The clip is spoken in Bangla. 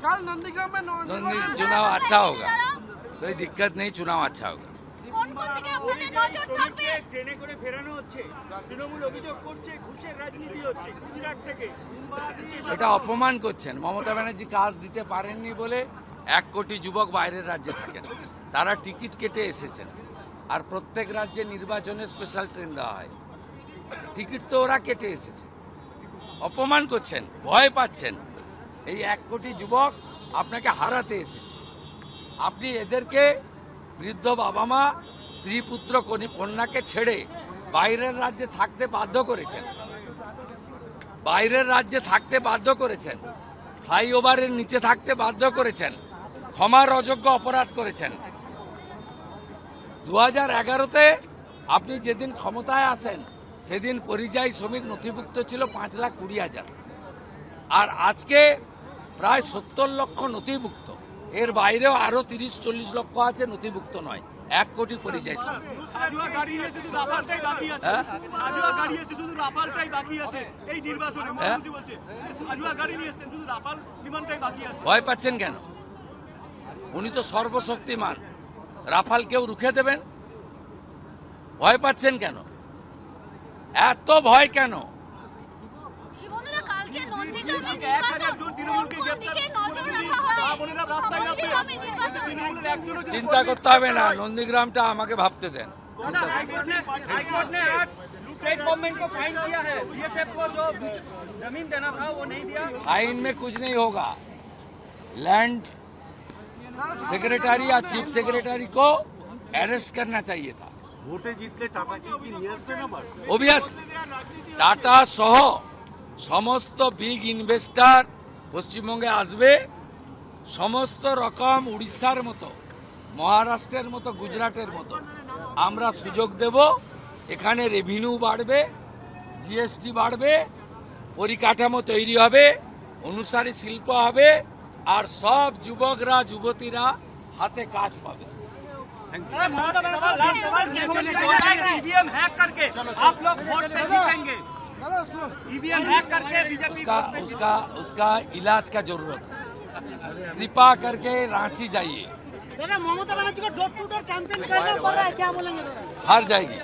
कल नंदीग्राम में चुनाव अच्छा होगा, कोई दिक्कत नहीं, चुनाव अच्छा होगा। ট্রেনে করে ফেরানো হচ্ছে, তৃণমূল অভিযোগ করছে ঘুষের রাজনীতি হচ্ছে গুজরাট থেকে। এটা অপমান করছেন। মমতা ব্যানার্জি কাজ দিতে পারেননি বলে 1 কোটি যুবক বাইরের রাজ্যে থাকেন, তারা টিকিট কেটে এসেছেন। আর প্রত্যেক রাজ্যে নির্বাচনে স্পেশাল ট্রেন দেওয়া হয়, টিকিট তো ওরা কেটে এসেছে। অপমান করছেন, ভয় পাচ্ছেন। এই 1 কোটি যুবক আপনাকে হারাতে এসেছে। আপনি এদেরকে বৃদ্ধ বাবা মা, স্ত্রী পুত্র কন্যাকে ছেড়ে বাইরের রাজ্যে থাকতে বাধ্য করেছেন, বাইরের রাজ্যে থাকতে বাধ্য করেছেন, ফ্লাইওভারের নিচে থাকতে বাধ্য করেছেন, ক্ষমার অযোগ্য অপরাধ করেছেন। 2011-তে আপনি যেদিন ক্ষমতায় আসেন সেদিন পরিযায়ী শ্রমিক নথিভুক্ত ছিল 5,20,000, আর আজকে প্রায় 70 লক্ষ নথিভুক্ত। এর বাইরেও আরো 30-40 লক্ষ আছে নথিভুক্ত নয়। 1 কোটি পরিযায়ী শ্রমিক। ভয় পাচ্ছেন কেন? উনি তো সর্বশক্তিমান, রাফাল কেউ রুখে দেবেন? ভয় পাচ্ছেন কেন? এত ভয় কেন? চিন্তা করতে হবে না, নন্দীগ্রামটা আমাকে ভাবতে দেন। हाईकोर्ट ने आज स्टेट गवर्नमेंट को फाइन किया है, बीएसएफ को जो जमीन देना था वो नहीं दिया। फाइन में कुछ नहीं होगा। लैंड सेक्रेटरी या चीफ सेक्रेटरी को अरेस्ट करना चाहिए था। ভোটে জিতলে টাটাকে কি নিয়ে আসবে না? অবভিয়াসলি টাটা সহ সমস্ত বিগ ইনভেস্টার পশ্চিমবঙ্গে আসবে। সমস্ত রকম উড়িষ্যার মতো, মহারাষ্ট্রের মতো, গুজরাটের মতো আমরা সুযোগ দেব। এখানে রেভিনিউ বাড়বে, জিএসটি বাড়বে, পরিকাঠামো তৈরি হবে, অনুসারী শিল্প হবে, আর সব যুবকরা যুবতীরা হাতে কাজ পাবে। ईवीएम हैक करके आप लोग वोट पे जीतेंगे। ईवीएम हैक करके बीजेपी उसका इलाज का जरूरत है। कृपा करके रांची जाइए। ममता बनर्जी को डोर टू डोर कैंपेन करना पड़ रहा है, क्या बोलेंगे? हार जाएगी।